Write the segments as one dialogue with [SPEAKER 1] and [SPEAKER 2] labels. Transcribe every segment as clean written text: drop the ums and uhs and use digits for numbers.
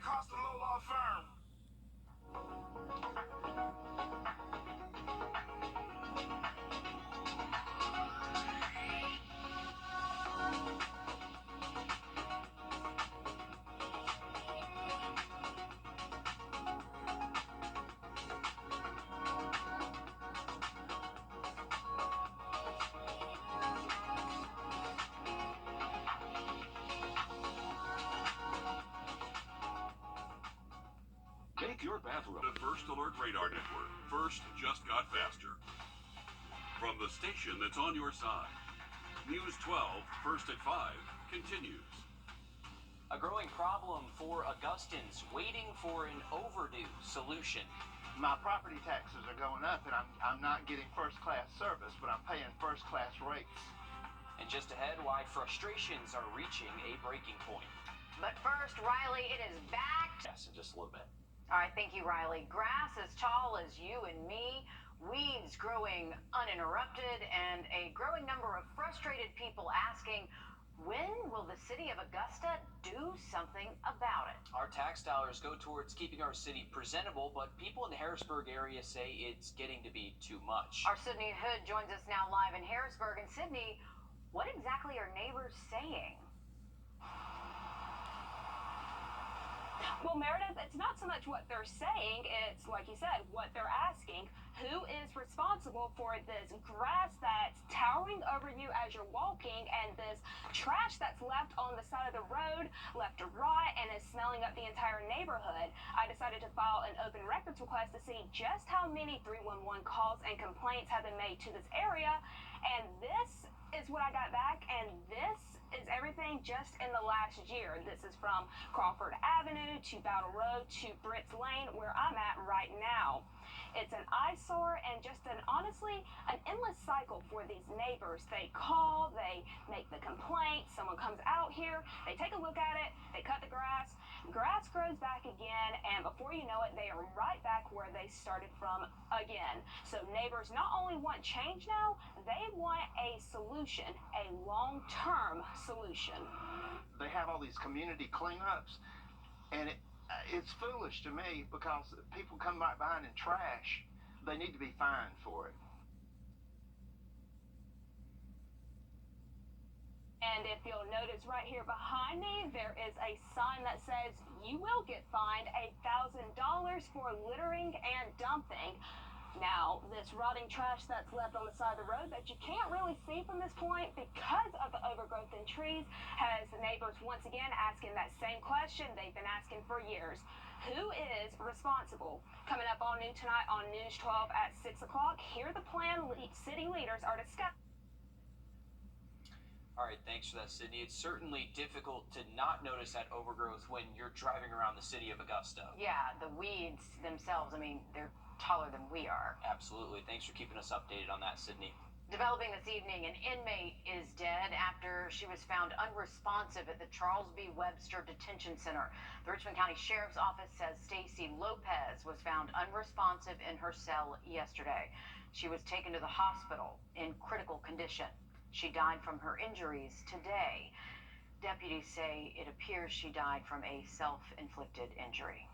[SPEAKER 1] Cost a low law firm.
[SPEAKER 2] Take your bathroom to First Alert Radar Network. First just got faster. From the station that's on your side. News 12, First at 5, continues.
[SPEAKER 3] A growing problem for Augustans waiting for an overdue solution.
[SPEAKER 1] My property taxes are going up, and I'm not getting first-class service, but I'm paying first-class rates.
[SPEAKER 3] And just ahead, why frustrations are reaching a breaking point.
[SPEAKER 4] But first, Riley, it is back.
[SPEAKER 3] Yes, in just a little bit.
[SPEAKER 4] All right, thank you, Riley. Grass as tall as you and me, weeds growing uninterrupted, and a growing number of frustrated people asking, when will the city of Augusta do something about it?
[SPEAKER 3] Our tax dollars go towards keeping our city presentable, but people in the Harrisburg area say it's getting to be too much.
[SPEAKER 4] Our Sydney Hood joins us now live in Harrisburg. And Sydney, what exactly are neighbors saying?
[SPEAKER 5] Well, Meredith, it's not so much what they're saying, it's, like you said, what they're asking. Who is responsible for this grass that's towering over you as you're walking, and this trash that's left on the side of the road, left to rot, and is smelling up the entire neighborhood? I decided to file an open records request to see just how many 311 calls and complaints have been made to this area, and this is what I got back, and this is everything just in the last year. This is from Crawford Avenue to Battle Road to Britts Lane, where I'm at right now. It's an eyesore and just honestly, an endless cycle for these neighbors. They call, they make the complaint, someone comes out here, they take a look at it, they cut the grass grows back again, and before you know it, they are right back where they started from again. So neighbors not only want change now, they want a solution, a long-term solution.
[SPEAKER 1] They have all these community cleanups, and it's foolish to me because people come right behind and trash. They need to be fined for it.
[SPEAKER 5] And if you'll notice right here behind me, there is a sign that says you will get fined $1,000 for littering and dumping. Now, this rotting trash that's left on the side of the road that you can't really see from this point because of the overgrowth in trees has the neighbors once again asking that same question they've been asking for years. Who is responsible? Coming up all noon tonight on News 12 at 6 o'clock, here the plan city leaders are discussing.
[SPEAKER 3] All right, thanks for that, Sydney. It's certainly difficult to not notice that overgrowth when you're driving around the city of Augusta.
[SPEAKER 4] Yeah, the weeds themselves, I mean, they're taller than we are.
[SPEAKER 3] Absolutely. Thanks for keeping us updated on that, Sydney.
[SPEAKER 4] Developing this evening, an inmate is dead after she was found unresponsive at the Charles B. Webster Detention Center. The Richmond County Sheriff's Office says Stacy Lopez was found unresponsive in her cell yesterday. She was taken to the hospital in critical condition. She died from her injuries today. Deputies say it appears she died from a self-inflicted injury.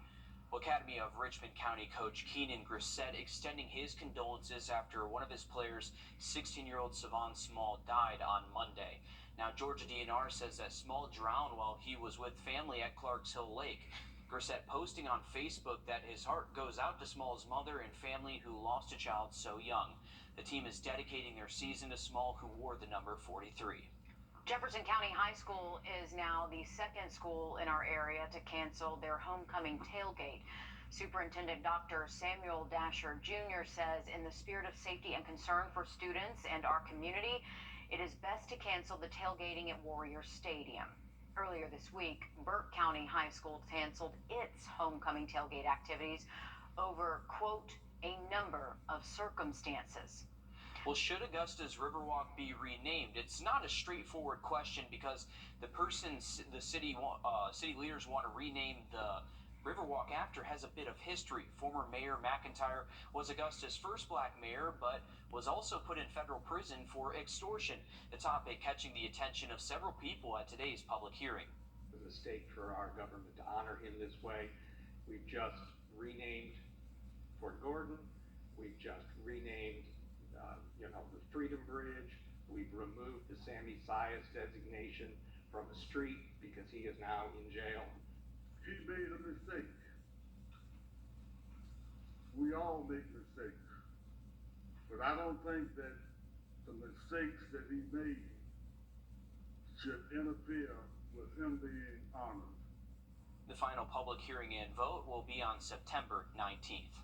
[SPEAKER 3] Well, Academy of Richmond County coach Keenan Grissett extending his condolences after one of his players, 16-year-old Savon Small, died on Monday. Now, Georgia DNR says that Small drowned while he was with family at Clarks Hill Lake. Grissett posting on Facebook that his heart goes out to Small's mother and family who lost a child so young. The team is dedicating their season to Small, who wore the number 43.
[SPEAKER 4] Jefferson County High School is now the second school in our area to cancel their homecoming tailgate. Superintendent Dr. Samuel Dasher Jr. says in the spirit of safety and concern for students and our community, it is best to cancel the tailgating at Warrior Stadium. Earlier this week, Burke County High School canceled its homecoming tailgate activities over, quote, a number of circumstances.
[SPEAKER 3] Well, should Augusta's Riverwalk be renamed? It's not a straightforward question because the city leaders want to rename the Riverwalk after has a bit of history. Former Mayor McIntyre was Augusta's first black mayor, but was also put in federal prison for extortion. The topic catching the attention of several people at today's public hearing.
[SPEAKER 6] mistake for our government to honor him this way. We've just renamed Fort Gordon. We've just renamed, the Freedom Bridge. We've removed the Sammy Sias designation from a street because he is now in jail.
[SPEAKER 7] He made a mistake. We all make mistakes. But I don't think that the mistakes that he made should interfere with him being honored.
[SPEAKER 3] The final public hearing and vote will be on September 19th.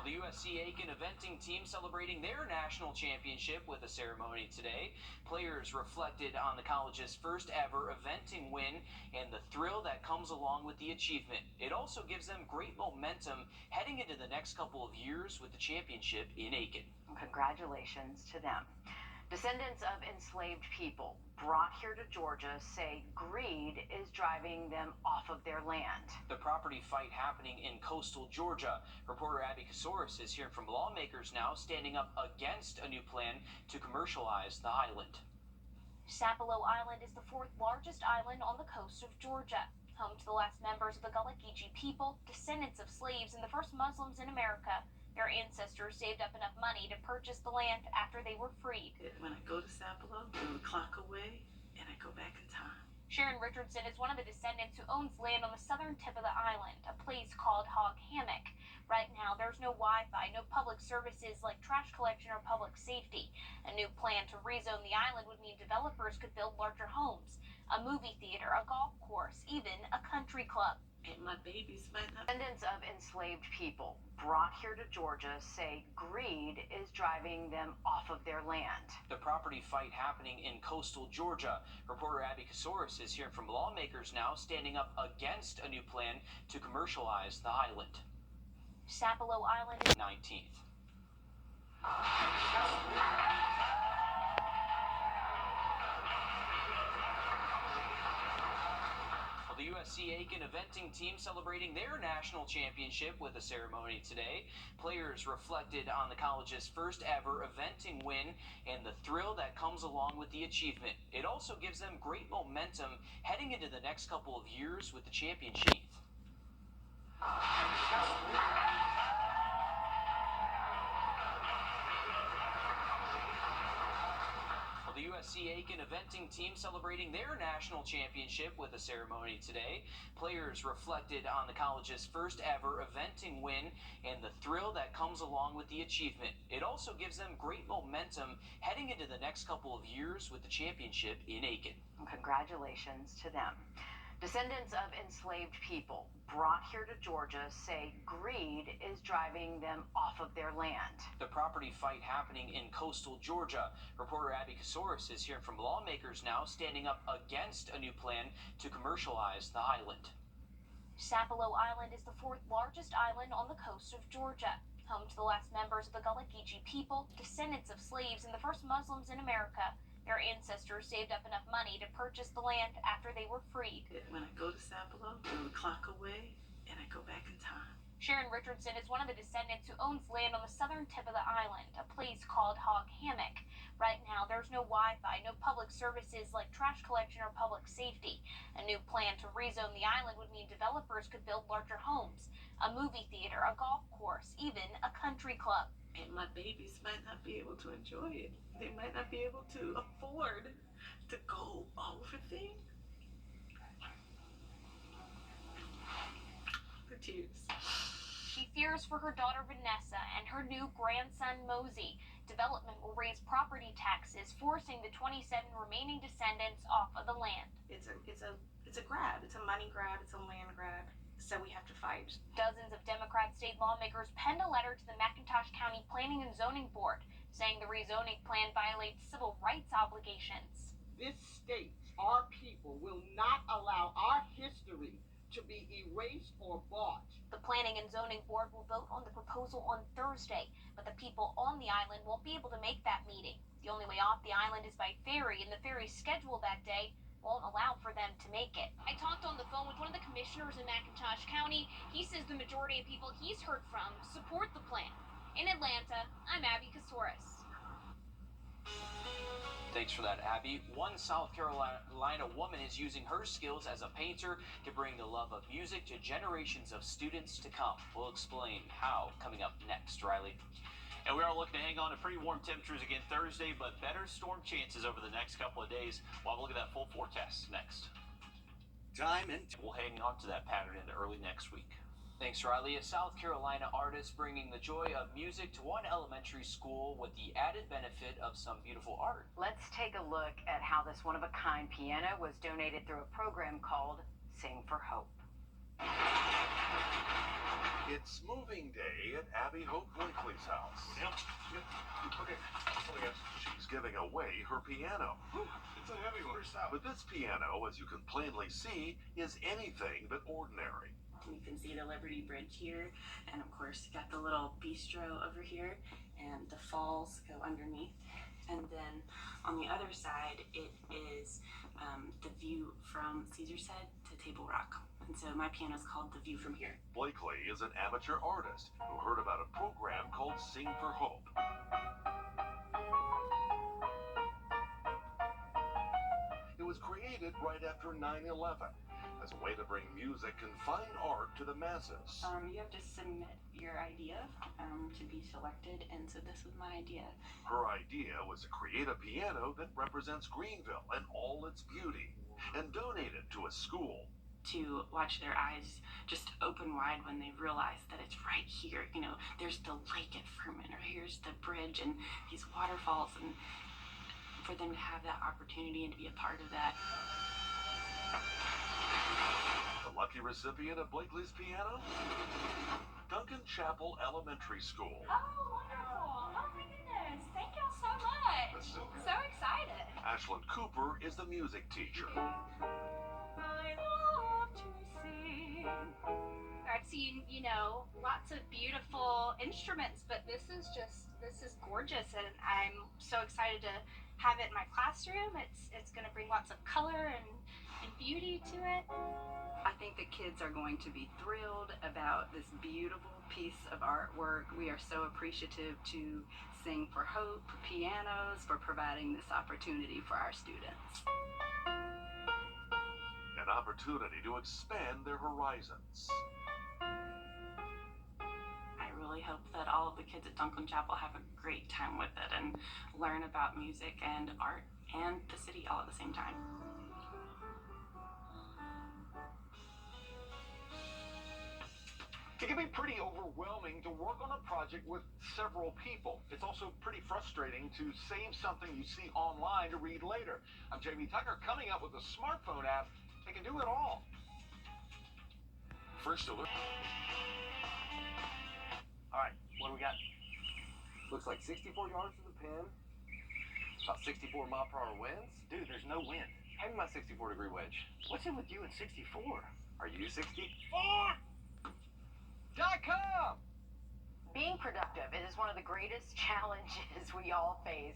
[SPEAKER 3] The USC Aiken eventing team celebrating their national championship with a ceremony today. Players reflected on the college's first ever eventing win and the thrill that comes along with the achievement. It also gives them great momentum heading into the next couple of years with the championship in Aiken.
[SPEAKER 4] Congratulations to them. Descendants of enslaved people brought here to Georgia say greed is driving them off of their land.
[SPEAKER 3] The property fight happening in coastal Georgia. Reporter Abby Kasoris is hearing from lawmakers now standing up against a new plan to commercialize the island.
[SPEAKER 8] Sapelo Island is the fourth largest island on the coast of Georgia, home to the last members of the Gullah Geechee people, descendants of slaves and the first Muslims in America. Their ancestors saved up enough money to purchase the land after they were freed.
[SPEAKER 9] When I go to Sapelo, I the clock away, and I go back in time.
[SPEAKER 8] Sharon Richardson is one of the descendants who owns land on the southern tip of the island, a place called Hog Hammock. Right now, there's no Wi-Fi, no public services like trash collection or public safety. A new plan to rezone the island would mean developers could build larger homes, a movie theater, a golf course, even a country club.
[SPEAKER 9] And my babies might not.
[SPEAKER 4] Descendants of enslaved people brought here to Georgia say greed is driving them off of their land.
[SPEAKER 3] The property fight happening in coastal Georgia. Reporter Abby Kasoris is hearing from lawmakers now standing up against a new plan to commercialize the island.
[SPEAKER 8] Sapelo Island is
[SPEAKER 3] 19th. The USC Aiken eventing team celebrating their national championship with a ceremony today. Players reflected on the college's first ever eventing win and the thrill that comes along with the achievement. It also gives them great momentum heading into the next couple of years with the championship. The USC Aiken eventing team celebrating their national championship with a ceremony today. Players reflected on the college's first ever eventing win and the thrill that comes along with the achievement. It also gives them great momentum heading into the next couple of years with the championship in Aiken.
[SPEAKER 4] Congratulations to them. Descendants of enslaved people brought here to Georgia say greed is driving them off of their land.
[SPEAKER 3] The property fight happening in coastal Georgia. Reporter Abby Kasoris is hearing from lawmakers now standing up against a new plan to commercialize the island.
[SPEAKER 8] Sapelo Island is the fourth largest island on the coast of Georgia, home to the last members of the Gullah Geechee people, descendants of slaves and the first Muslims in America. Their ancestors saved up enough money to purchase the land after they were freed.
[SPEAKER 9] When I go to Sapelo, I the clock away, and I go back in time.
[SPEAKER 8] Sharon Richardson is one of the descendants who owns land on the southern tip of the island, a place called Hog Hammock. Right now, there's no Wi-Fi, no public services like trash collection or public safety. A new plan to rezone the island would mean developers could build larger homes, a movie theater, a golf course, even a country club.
[SPEAKER 9] And my babies might not be able to enjoy it. They might not be able to afford to go over things. The tears.
[SPEAKER 8] She fears for her daughter Vanessa and her new grandson Mosey. Development will raise property taxes, forcing the 27 remaining descendants off of the land.
[SPEAKER 9] It's a grab. It's a money grab. It's a land grab. So we have to fight.
[SPEAKER 8] Dozens of Democrat state lawmakers penned a letter to the McIntosh County Planning and Zoning Board, saying the rezoning plan violates civil rights obligations.
[SPEAKER 10] This state, our people, will not allow our history to be erased or bought.
[SPEAKER 8] The Planning and Zoning Board will vote on the proposal on Thursday, but the people on the island won't be able to make that meeting. The only way off the island is by ferry, and the ferry scheduled that day won't allow for them to make it. I talked on the phone with one of the commissioners in McIntosh County. He says the majority of people he's heard from support the plan. In Atlanta, I'm Abby Kasouris.
[SPEAKER 3] Thanks for that, Abby. One South Carolina woman is using her skills as a painter to bring the love of music to generations of students to come. We'll explain how coming up next, Riley.
[SPEAKER 11] And we are looking to hang on to pretty warm temperatures again Thursday, but better storm chances over the next couple of days. We'll have a look at that full forecast next. Time and we'll hang on to that pattern into early next week.
[SPEAKER 3] Thanks, Riley. A South Carolina artist bringing the joy of music to one elementary school with the added benefit of some beautiful art.
[SPEAKER 4] Let's take a look at how this one-of-a-kind piano was donated through a program called Sing for Hope.
[SPEAKER 12] It's moving day at Abby Hope Blakely's house.
[SPEAKER 2] Yep. Okay.
[SPEAKER 12] She's giving away her piano.
[SPEAKER 2] It's a heavy one.
[SPEAKER 12] But this piano, as you can plainly see, is anything but ordinary.
[SPEAKER 13] You can see the Liberty Bridge here, and of course you got the little bistro over here, and the falls go underneath. And then on the other side, it is the view from Caesar's Head to Table Rock. And so my piano is called The View from Here.
[SPEAKER 12] Blakely is an amateur artist who heard about a program called Sing for Hope. It was created right after 9/11 as a way to bring music and fine art to the masses.
[SPEAKER 13] You have to submit your idea to be selected, and so this was my idea.
[SPEAKER 12] Her idea was to create a piano that represents Greenville and all its beauty and donate it to a school.
[SPEAKER 13] To watch their eyes just open wide when they realize that it's right here. You know, there's the lake at Furman, or here's the bridge and these waterfalls, and for them to have that opportunity and to be a part of that.
[SPEAKER 12] The lucky recipient of Blakely's piano? Duncan Chapel Elementary School.
[SPEAKER 5] Oh, wonderful. Oh, my goodness. Thank y'all so much. So excited.
[SPEAKER 12] Ashlyn Cooper is the music teacher.
[SPEAKER 5] I love to sing.
[SPEAKER 8] I've seen, lots of beautiful instruments, but this is gorgeous, and I'm so excited to have it in my classroom. It's going to bring lots of color and beauty to it.
[SPEAKER 13] I think the kids are going to be thrilled about this beautiful piece of artwork. We are so appreciative to Sing for Hope Pianos for providing this opportunity for our students.
[SPEAKER 12] An opportunity to expand their horizons.
[SPEAKER 13] I really hope that all of the kids at Duncan Chapel have a great time with it and learn about music and art and the city all at the same time.
[SPEAKER 1] It can be pretty overwhelming to work on a project with several people. It's also pretty frustrating to save something you see online to read later. I'm Jamie Tucker, coming up with a smartphone app that can do it all.
[SPEAKER 11] First alert.
[SPEAKER 1] All right, what do we got?
[SPEAKER 14] Looks like 64 yards to the pin. About 64 mile per hour winds.
[SPEAKER 1] Dude, there's no wind.
[SPEAKER 14] Hand me my 64-degree wedge.
[SPEAKER 1] What's in with you at 64?
[SPEAKER 14] Are you 60?
[SPEAKER 1] .com!
[SPEAKER 4] Being productive is one of the greatest challenges we all face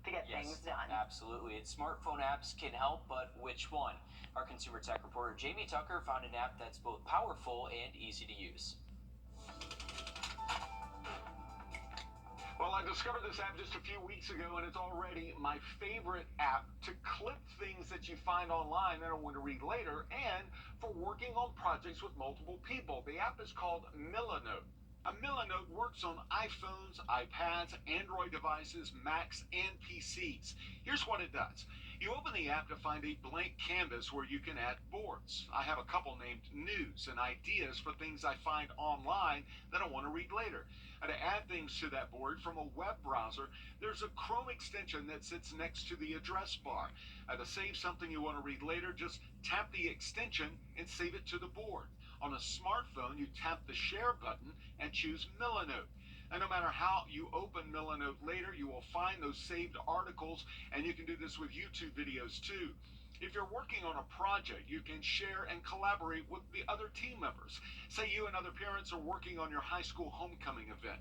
[SPEAKER 4] to get things done.
[SPEAKER 3] Absolutely. And smartphone apps can help, but which one? Our consumer tech reporter Jamie Tucker found an app that's both powerful and easy to use.
[SPEAKER 1] Well, I discovered this app just a few weeks ago, and it's already my favorite app to clip things that you find online that I want to read later, and for working on projects with multiple people. The app is called Milanote. A Milanote works on iPhones, iPads, Android devices, Macs, and PCs. Here's what it does. You open the app to find a blank canvas where you can add boards. I have a couple named News and Ideas for things I find online that I want to read later. And to add things to that board from a web browser, there's a Chrome extension that sits next to the address bar. To save something you want to read later, just tap the extension and save it to the board. On a smartphone, you tap the Share button and choose Milanote. And no matter how you open Milanote later, you will find those saved articles, and you can do this with YouTube videos too. If you're working on a project, you can share and collaborate with the other team members. Say you and other parents are working on your high school homecoming event.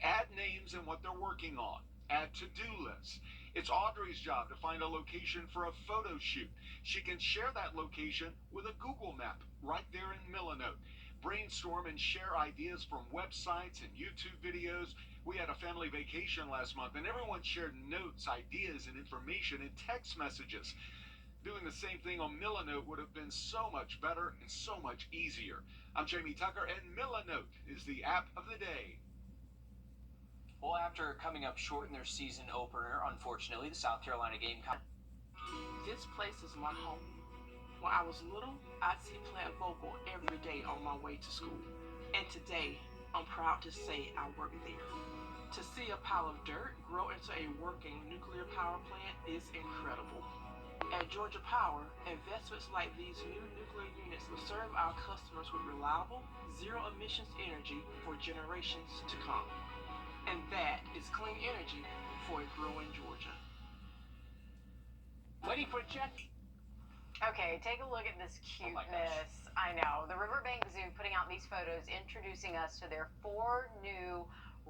[SPEAKER 1] Add names and what they're working on. Add to-do lists. It's Audrey's job to find a location for a photo shoot. She can share that location with a Google map right there in Milanote. brainstorm and share ideas from websites and YouTube videos. We had a family vacation last month, and everyone shared notes, ideas, and information in text messages. Doing the same thing on Milanote would have been so much better and so much easier. I'm Jamie Tucker, and Milanote is the app of the day.
[SPEAKER 3] Well, after coming up short in their season opener, unfortunately, the South Carolina Gamecocks.
[SPEAKER 15] This place is my home. When I was little, I'd see plant vocal every day on my way to school. And today, I'm proud to say I work there. To see a pile of dirt grow into a working nuclear power plant is incredible. At Georgia Power, investments like these new nuclear units will serve our customers with reliable, zero-emissions energy for generations to come. And that is clean energy for a growing Georgia.
[SPEAKER 11] Waiting for a check.
[SPEAKER 4] Okay, take a look at this cuteness. I know. The Riverbank Zoo putting out these photos introducing us to their 4 new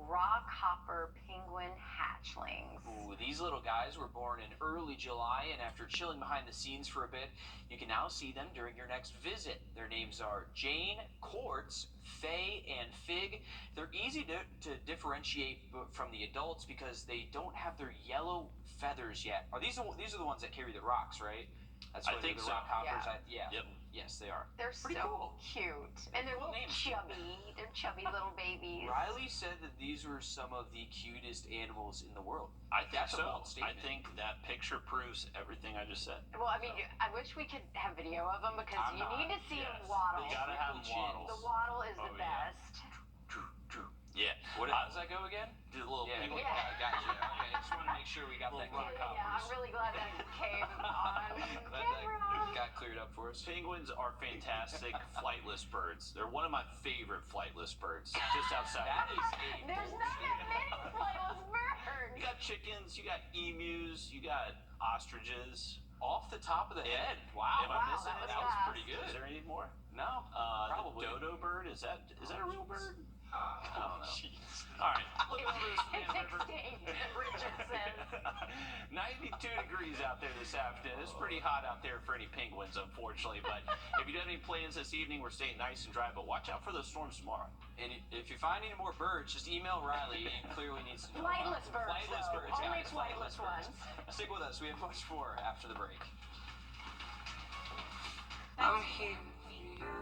[SPEAKER 4] rockhopper penguin hatchlings.
[SPEAKER 3] Ooh, these little guys were born in early July, and after chilling behind the scenes for a bit, you can now see them during your next visit. Their names are Jane, Quartz, Faye, and Fig. They're easy to differentiate from the adults because they don't have their yellow feathers yet. These are the ones that carry the rocks, right? That's why
[SPEAKER 11] I think
[SPEAKER 3] they're
[SPEAKER 11] so.
[SPEAKER 3] the rockhoppers.
[SPEAKER 4] Yeah.
[SPEAKER 11] Yep.
[SPEAKER 3] Yes, they are.
[SPEAKER 4] They're
[SPEAKER 3] Pretty
[SPEAKER 4] so
[SPEAKER 3] cool.
[SPEAKER 4] cute. And they're
[SPEAKER 3] Cool
[SPEAKER 4] little
[SPEAKER 3] names.
[SPEAKER 4] chubby. They're chubby little babies.
[SPEAKER 3] Riley said that these were some of the cutest animals in the world.
[SPEAKER 11] I think
[SPEAKER 3] That's a
[SPEAKER 11] so.
[SPEAKER 3] bold
[SPEAKER 11] I
[SPEAKER 3] statement.
[SPEAKER 11] think that picture proves everything I just said.
[SPEAKER 4] Well, I mean, I wish we could have video of them because
[SPEAKER 3] I'm
[SPEAKER 4] you
[SPEAKER 3] not.
[SPEAKER 4] need to see
[SPEAKER 11] Yes.
[SPEAKER 4] them waddle.
[SPEAKER 11] They gotta have
[SPEAKER 3] Chins.
[SPEAKER 11] waddles.
[SPEAKER 4] The waddle is
[SPEAKER 11] Oh,
[SPEAKER 4] the
[SPEAKER 11] yeah.
[SPEAKER 4] best.
[SPEAKER 11] Yeah.
[SPEAKER 3] How does that go again?
[SPEAKER 11] Do the little
[SPEAKER 3] Yeah,
[SPEAKER 11] penguin.
[SPEAKER 4] Yeah.
[SPEAKER 3] gotcha. Okay, I just want to make sure we got that
[SPEAKER 11] Little
[SPEAKER 3] cleared
[SPEAKER 11] rock
[SPEAKER 3] up.
[SPEAKER 4] Yeah, I'm really glad that came on
[SPEAKER 3] Glad
[SPEAKER 4] camera.
[SPEAKER 3] that got cleared up for us.
[SPEAKER 11] Penguins are fantastic flightless birds. They're one of my favorite flightless birds. Just outside.
[SPEAKER 3] That is a
[SPEAKER 4] There's
[SPEAKER 3] bold
[SPEAKER 4] not that
[SPEAKER 3] statement.
[SPEAKER 4] many flightless birds.
[SPEAKER 11] You got chickens, you got emus, you got ostriches.
[SPEAKER 3] Off the top of the
[SPEAKER 11] Yeah.
[SPEAKER 3] head. Wow.
[SPEAKER 11] Am I
[SPEAKER 4] Wow,
[SPEAKER 11] missing
[SPEAKER 4] that
[SPEAKER 11] it?
[SPEAKER 4] was
[SPEAKER 3] That was
[SPEAKER 4] fast.
[SPEAKER 3] pretty
[SPEAKER 11] Is
[SPEAKER 3] good.
[SPEAKER 11] there any more?
[SPEAKER 3] No,
[SPEAKER 11] The
[SPEAKER 3] probably.
[SPEAKER 11] dodo bird, is that a real bird? I don't know.
[SPEAKER 3] Jeez.
[SPEAKER 11] All right, looking over this
[SPEAKER 4] It's
[SPEAKER 11] Van River.
[SPEAKER 4] extinct, Richard says.
[SPEAKER 11] 92 degrees out there this afternoon. It's pretty hot out there for any penguins, unfortunately. But if you do have any plans this evening, we're staying nice and dry. But watch out for those storms tomorrow.
[SPEAKER 3] And if you find any more birds, just email Riley. He clearly needs to know.
[SPEAKER 4] Flightless birds,
[SPEAKER 3] Flightless
[SPEAKER 4] though.
[SPEAKER 3] birds,
[SPEAKER 4] Only
[SPEAKER 3] guys.
[SPEAKER 4] flightless
[SPEAKER 3] birds.
[SPEAKER 4] ones.
[SPEAKER 3] Stick with us. We have much more after the break.
[SPEAKER 15] I'm here